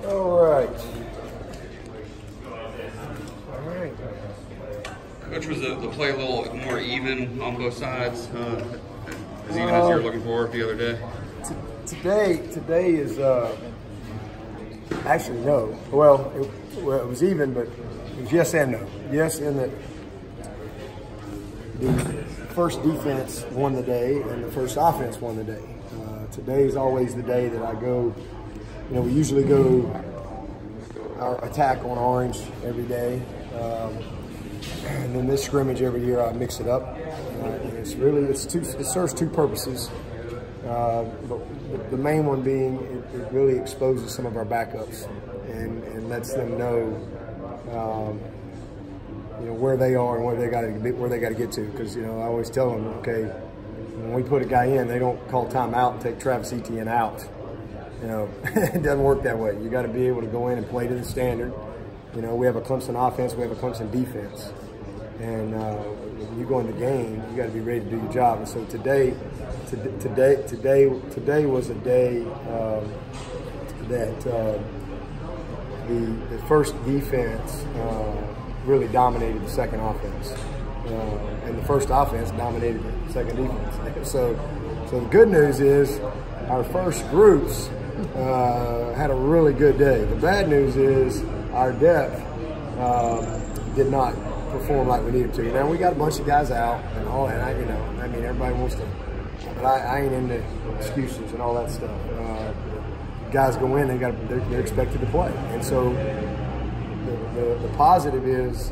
All right. All right. Coach, was the play a little more even on both sides? As even as you were looking for the other day? Today is actually no. Well, it was even, but it was yes and no. Yes, in that the first defense won the day and the first offense won the day. Today is always the day that I go. You know, we usually go our attack on orange every day, and then this scrimmage every year I mix it up. And it serves two purposes. But the main one being it really exposes some of our backups and lets them know, you know, where they are and where they got to get to. Because I always tell them, okay, when we put a guy in, they don't call timeout and take Travis Etienne out. It doesn't work that way. You got to be able to go in and play to the standard. We have a Clemson offense, we have a Clemson defense, and when you go in the game, you got to be ready to do your job. And so today was a day that the first defense really dominated the second offense, and the first offense dominated the second defense. So the good news is our first groups had a really good day. The bad news is our depth did not perform like we needed to. Now we got a bunch of guys out and all that. I mean, everybody wants to, but I ain't into excuses and all that stuff. Guys go in, they're expected to play, and so the positive is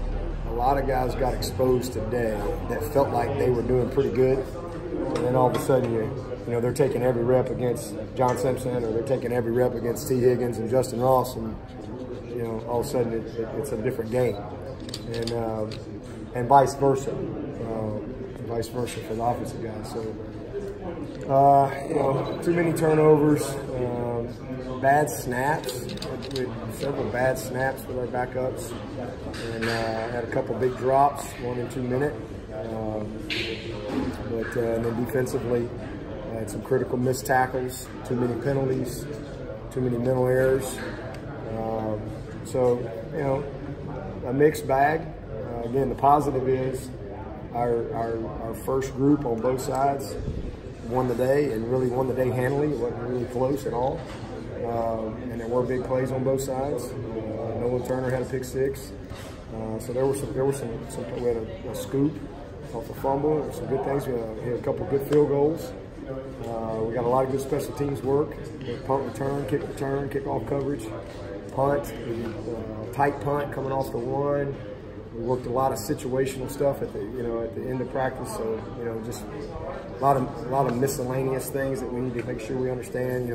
a lot of guys got exposed today that felt like they were doing pretty good, and then all of a sudden they're taking every rep against John Simpson, or they're taking every rep against T. Higgins and Justin Ross, and all of a sudden it's a different game, and vice versa for the offensive guys. So too many turnovers, bad snaps. We had several bad snaps with our backups, and had a couple big drops, 1 and 2 minute. And then defensively, had some critical missed tackles, too many penalties, too many mental errors. So a mixed bag. Again, the positive is our first group on both sides won the day, and really won the day handily. It wasn't really close at all. And there were big plays on both sides. Nolan Turner had a pick six. So there were some we had a scoop off a fumble. There were some good things. We had a couple of good field goals. We got a lot of good special teams work. Punt return, kick return, kickoff coverage, punt, tight punt coming off the one. We worked a lot of situational stuff at the end of practice. So just a lot of miscellaneous things that we need to make sure we understand.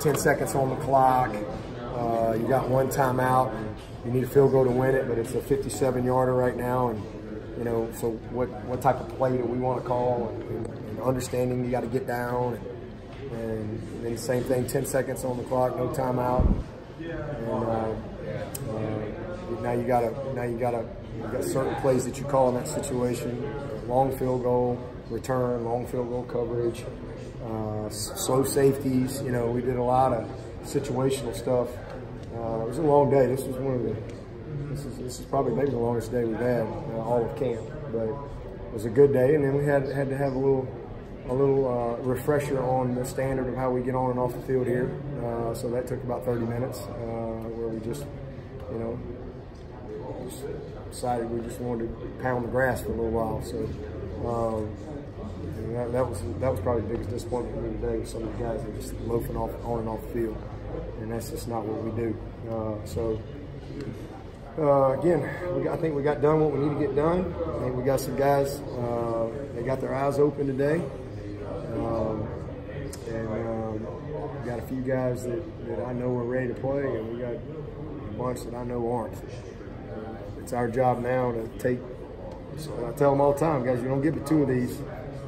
10 seconds on the clock. You got one timeout. You need a field goal to win it, but it's a 57-yarder right now, and so what type of play do we want to call, and understanding you got to get down, and then the same thing, 10 seconds on the clock, no timeout, and now you got certain plays that you call in that situation: long field goal return, long field goal coverage, slow safeties. We did a lot of situational stuff. It was a long day. This is probably maybe the longest day we've had all of camp, but it was a good day. And then we had to have a little refresher on the standard of how we get on and off the field here. So that took about 30 minutes, where we just decided we just wanted to pound the grass for a little while. So that was probably the biggest disappointment for me today. Some of the guys are just loafing off on and off the field, and that's just not what we do. Again, I think we got done what we need to get done. I think we got some guys, they got their eyes open today. We got a few guys that I know are ready to play, and we got a bunch that I know aren't. It's our job now to take, I tell them all the time, guys, you don't get but 2 of these,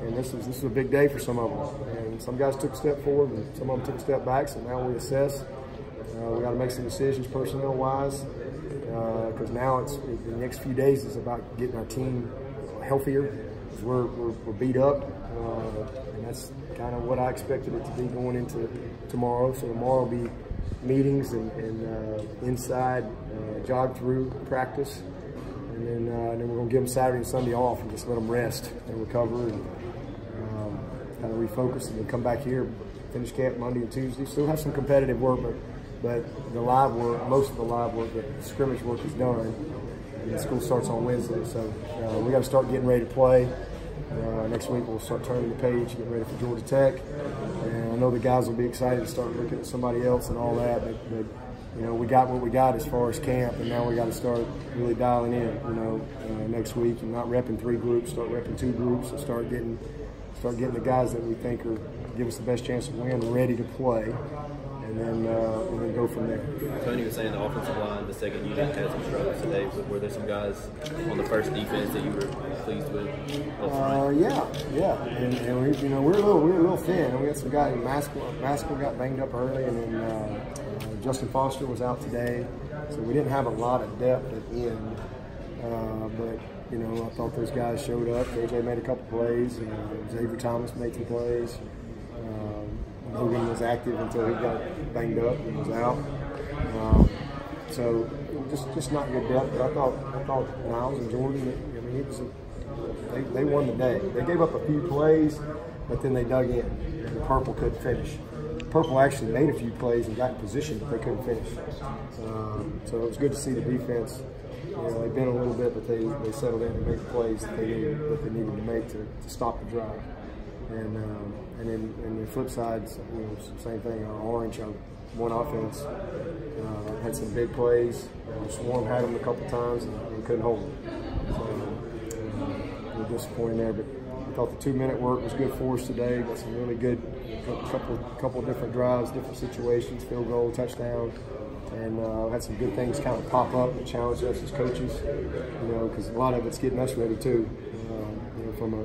and this is a big day for some of them. And some guys took a step forward, and some of them took a step back, so now we assess. We got to make some decisions personnel-wise, because now the next few days is about getting our team healthier, because we're beat up, and that's kind of what I expected it to be going into tomorrow. So tomorrow will be meetings and inside jog through practice, and then we're gonna give them Saturday and Sunday off and just let them rest and recover and kind of refocus, and then come back here, finish camp Monday and Tuesday. Still have some competitive work, but the live work, most of the live work, the scrimmage work is done. And the school starts on Wednesday, so we got to start getting ready to play. Next week we'll start turning the page, getting ready for Georgia Tech. And I know the guys will be excited to start looking at somebody else and all that, but you know, we got what we got as far as camp, and now we got to start really dialing in, you know, next week, and not repping 3 groups, start repping 2 groups, and start getting the guys that we think are give us the best chance to win ready to play, and then go from there. Tony was saying the offensive line, the second unit had some struggles today. Were there some guys on the first defense that you were pleased with? Yeah, and we, you know, we're a little thin. And we got some guys. Maskell got banged up early, and then Justin Foster was out today, so we didn't have a lot of depth at the end. But you know, I thought those guys showed up. AJ made a couple plays. Xavier Thomas made some plays. Hogan was active until he got banged up and was out. So just not good depth. But I thought Miles and Jordan, I mean, they won the day. They gave up a few plays, but then they dug in, and the Purple couldn't finish. Purple actually made a few plays and got in position, but they couldn't finish. So it was good to see the defense. You know, they bent a little bit, but they settled in to make the plays that they needed to make to stop the drive. And then the flip side, you know, same thing. Our orange, one offense had some big plays. Swarm had them a couple times and couldn't hold them. So we're disappointed there, but I thought the 2-minute work was good for us today. Got some really good couple different drives, different situations, field goal, touchdown. And had some good things kind of pop up that challenged us as coaches, you know, because a lot of it's getting us ready too, you know, from a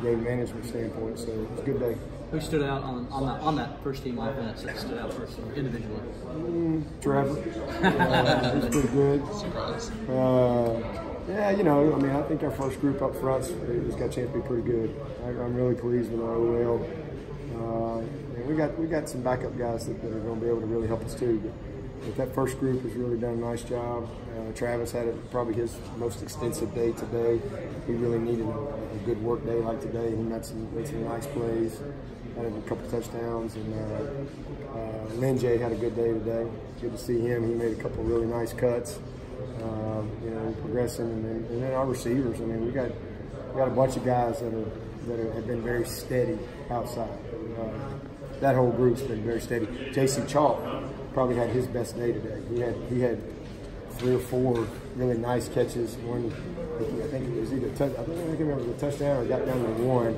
game management standpoint. So it was a good day. Who stood out on that first team offense that stood out first individually? Trevor. He's pretty good. Surprise. Yeah, you know, I mean, I think our first group up front has got a chance to be pretty good. I'm really pleased with our OL. And we got some backup guys that are going to be able to really help us too. But that first group has really done a nice job. Travis had probably his most extensive day today. He really needed a good work day like today. He made some nice plays, had a couple touchdowns, and Lin J had a good day today. Good to see him. He made a couple really nice cuts. You know, progressing, and then our receivers. I mean, we got a bunch of guys that have been very steady outside. That whole group's been very steady. J.C. Chalk probably had his best day today. He had 3 or 4 really nice catches. One, I think it was either I think it was a touchdown or got down to 1.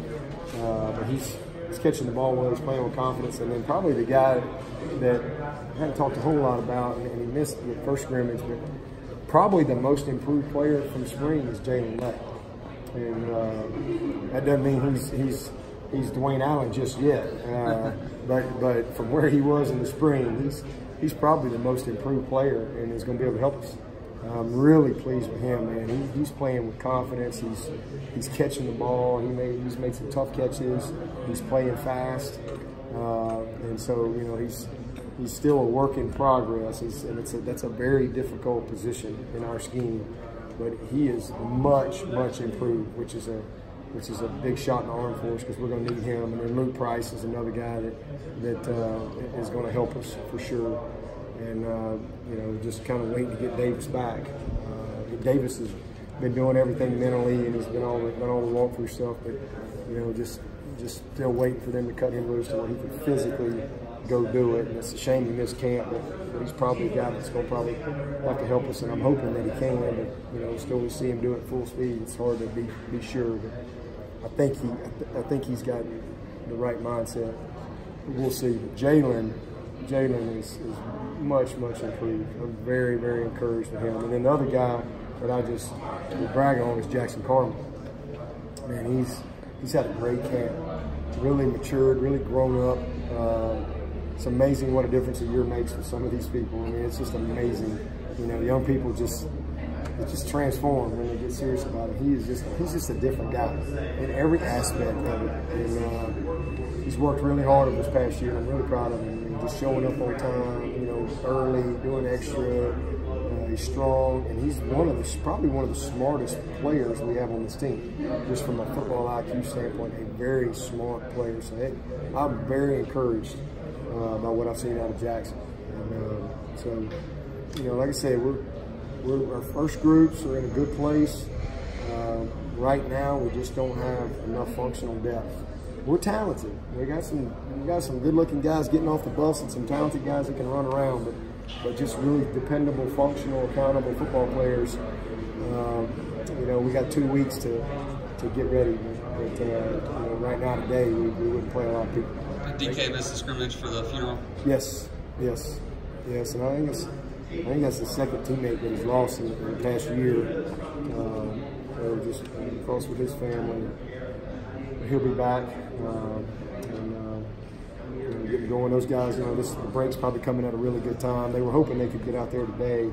But he's catching the ball well. He's playing with confidence. And then probably the guy that I haven't talked a whole lot about, and he missed the first scrimmage, but probably the most improved player from spring is Jalen Lett. And that doesn't mean he's Dwayne Allen just yet. But from where he was in the spring, he's probably the most improved player and is going to be able to help us. I'm really pleased with him, man. He's playing with confidence. He's catching the ball. He's made some tough catches. He's playing fast, and so you know he's still a work in progress. And that's a very difficult position in our scheme, but he is much improved, which is a big shot in the arm for us because we're going to need him. And then Luke Price is another guy that is going to help us for sure. And you know, just kind of waiting to get Davis back. Davis has been doing everything mentally, and he's been all the walkthrough stuff. But you know, just still waiting for them to cut him loose so he can physically go do it. And it's a shame he missed camp, but he's probably a guy that's going to probably have to help us. And I'm hoping that he can. But you know, still we see him do it full speed. It's hard to be sure. But I think he's got the right mindset. We'll see. But Jalen is much improved. I'm very encouraged with him. And then the other guy that I just brag on is Jackson Carmen. Man, he's had a great camp. Really matured, really grown up. It's amazing what a difference a year makes for some of these people. I mean, it's just amazing. You know, young people just just transformed when they get serious about it. He's just a different guy in every aspect of it. And he's worked really hard over this past year. I'm really proud of him. I mean, just showing up on time, you know, early, doing extra. He's strong, and he's probably one of the smartest players we have on this team, just from a football IQ standpoint. A very smart player. So hey, I'm very encouraged by what I've seen out of Jackson. And so, you know, like I said, our first groups are in a good place. Right now, we just don't have enough functional depth. We're talented. We got some good-looking guys getting off the bus and some talented guys that can run around, but just really dependable, functional, accountable football players. You know, we got 2 weeks to get ready. But you know, right now today, we wouldn't play a lot of people. Did DK miss the scrimmage for the funeral? Yes. And I think that's the second teammate that he's lost in the past year. So just close with his family. He'll be back. Getting going. Those guys, you know, the break's probably coming at a really good time. They were hoping they could get out there today.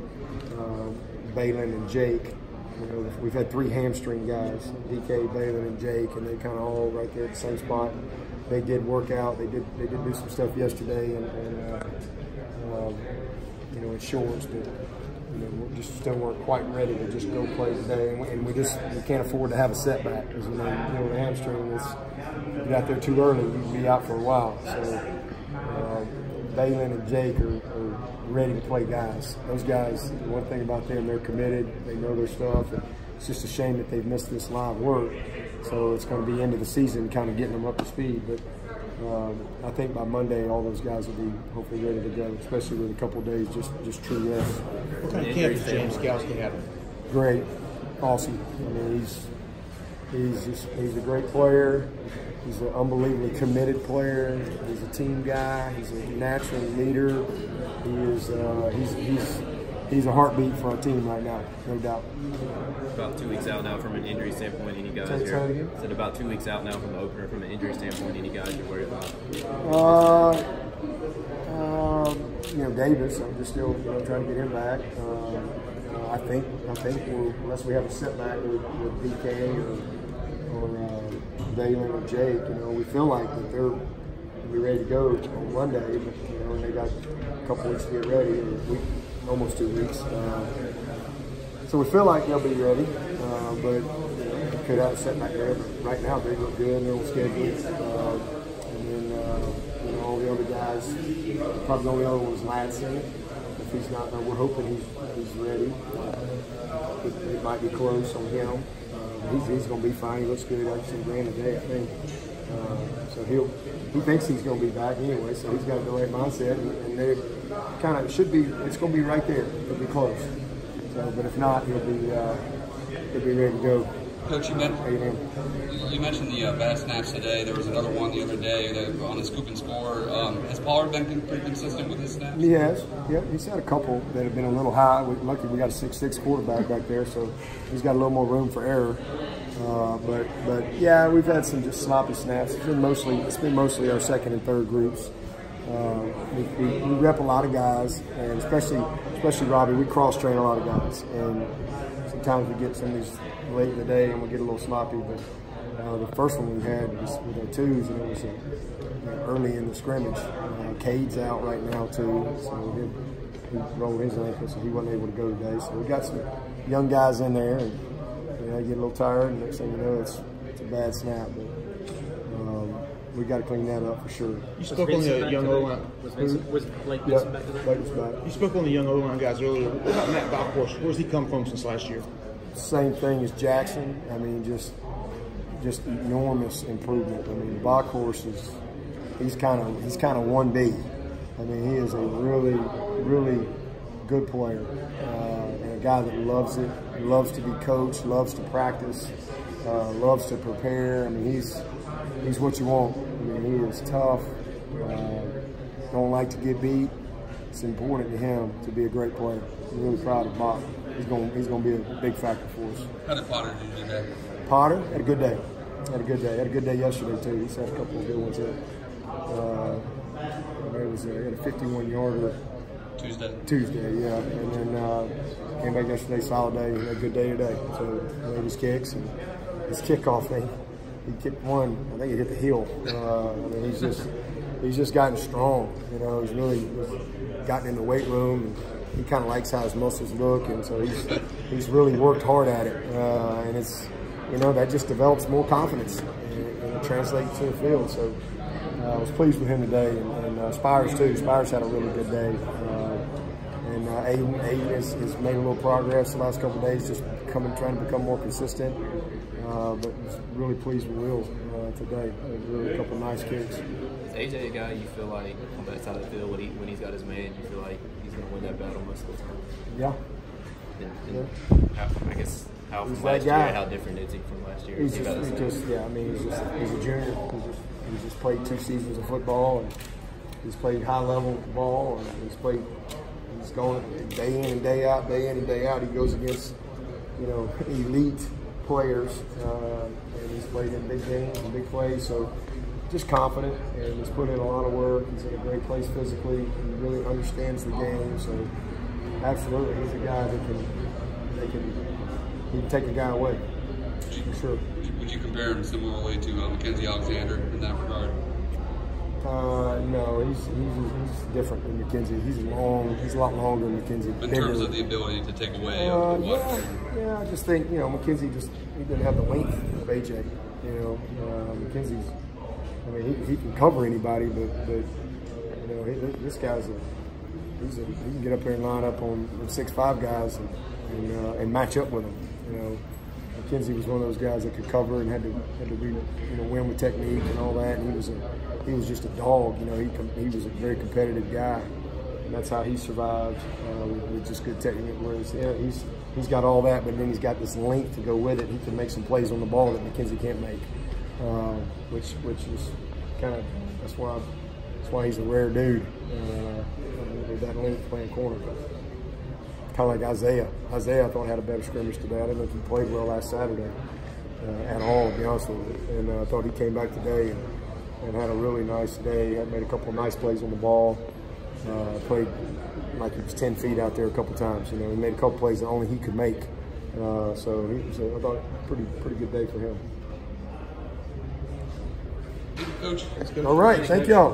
Balin and Jake. You know, we've had 3 hamstring guys: DK, Balin, and Jake, and they kind of all right there at the same spot. They did work out. They did do some stuff yesterday, and you know, in shorts, but you know, we just still weren't quite ready to just go play today, and we can't afford to have a setback because you know the hamstring is. If you get out there too early, you can be out for a while. So Balin and Jake are ready to play guys. Those guys, one thing about them, they're committed. They know their stuff. And it's just a shame that they've missed this live work. So it's going to be into the season, kind of getting them up to speed. But I think by Monday, all those guys will be hopefully ready to go, especially with a couple of days just true rest. What kind of camp does James Skalski have? Great, awesome. I mean, he's a great player. He's an unbelievably committed player. He's a team guy. He's a natural leader. He's a heartbeat for our team right now, no doubt. About 2 weeks out now from an injury standpoint. Any guys you're said about 2 weeks out now from the opener from an injury standpoint. Any guys you're worried about? You know, Davis. I'm just still trying to get him back. I think unless we have a setback with DK or Balin or Jake, you know, we feel like that they're be ready to go on Monday, but you know, and they got a couple weeks to get ready, or a week, almost 2 weeks. So we feel like they'll be ready, but you know, could have a setback there. But right now they look good, they're on schedule, and then you know, all the other guys. Probably the only other one is Ladson. If he's not, we're hoping he's ready. It might be close on him. He's going to be fine. He looks good. I've seen Grant today, I think. So he thinks he's going to be back anyway. So he's got the right mindset, and they kind of should be. It's going to be right there. It'll be close. So, but if not, he'll be ready to go. Coach, you mentioned the bad snaps today. There was another one the other day on the scoop and score. Has Pollard been pretty consistent with his snaps? He has. Yeah, he's had a couple that have been a little high. Luckily, we got a 6'6" quarterback back there, so he's got a little more room for error. But yeah, we've had some just sloppy snaps. It's been mostly our second and third groups. We rep a lot of guys, and especially Robbie. We cross train a lot of guys, and sometimes we get some of these late in the day and we get a little sloppy. But the first one we had was with our twos, and it was early in the scrimmage. Cade's out right now too, so he rolled his ankle, so he wasn't able to go today. So we got some young guys in there, and I get a little tired, and next thing you know, it's a bad snap. But we got to clean that up for sure. You spoke on the young O-line. Was Blake Vinson back today? Blake was back. You spoke on the young O-line guys earlier. What about Matt Bockhorst? Where's he come from since last year? Same thing as Jackson. I mean, just enormous improvement. I mean, Bockhorst he's kind of 1B. I mean, he is a really good player, and a guy that loves it, loves to be coached, loves to practice, loves to prepare. I mean, he's what you want. I mean, he is tough, don't like to get beat. It's important to him to be a great player. I'm really proud of Bach. He's going to be a big factor for us. How did Potter do today? Potter had a good day. Had a good day yesterday too. He's had a couple of good ones there. He had a 51-yarder Tuesday, yeah. And then came back yesterday, solid day, had a good day today. So made his kicks and his kickoff thing. He kicked one. I think he hit the heel. I mean, he's just gotten strong. You know, he's really gotten in the weight room. And he kind of likes how his muscles look, and so he's really worked hard at it. And it's, you know, that just develops more confidence, and it translates to the field. So I was pleased with him today, and Spires too. Spires had a really good day. And Aiden has made a little progress the last couple of days, just trying to become more consistent. But was really pleased with Will today. Really a couple of nice kicks. Is AJ a guy you feel like on that side of the field when he's got his man, you feel like he's going to win that battle most of the time? Yeah. I guess how he's from last year, how different is he from last year? He's a junior. He's just played 2 seasons of football, and he's played high level ball, and he's going day in and day out, He goes against, you know, elite players, and he's played in big games and big plays, so just confident, and he's put in a lot of work. He's in a great place physically. He really understands the game, so absolutely, he's a guy that he can take a guy away, for sure. Would you compare him similarly to Mackensie Alexander in that regard? No, he's different than Mackensie. He's a lot longer than Mackensie. In terms of the ability to take away yeah, I just think, you know, Mackensie he didn't have the length of AJ. You know, Mackenzie's, I mean, he can cover anybody, but you know, this guy's he can get up there and line up on 6'5" guys and match up with them. You know, Mackensie was one of those guys that could cover and had to be, you know, win with technique and all that. And he was just a dog. You know, he was a very competitive guy, and that's how he survived with just good technique. Whereas he's got all that, but then he's got this length to go with it. He can make some plays on the ball that Mackensie can't make, which is kind of that's why he's a rare dude with that length playing corner. Kind of like Isaiah. Isaiah, I thought, had a better scrimmage today. I didn't know if he played well last Saturday at all, to be honest with you. And I thought he came back today and had a really nice day. Had made a couple of nice plays on the ball. Played like he was 10 feet out there a couple times. You know, he made a couple plays that only he could make. So he was, I thought, a pretty good day for him. Coach. All right, thank y'all.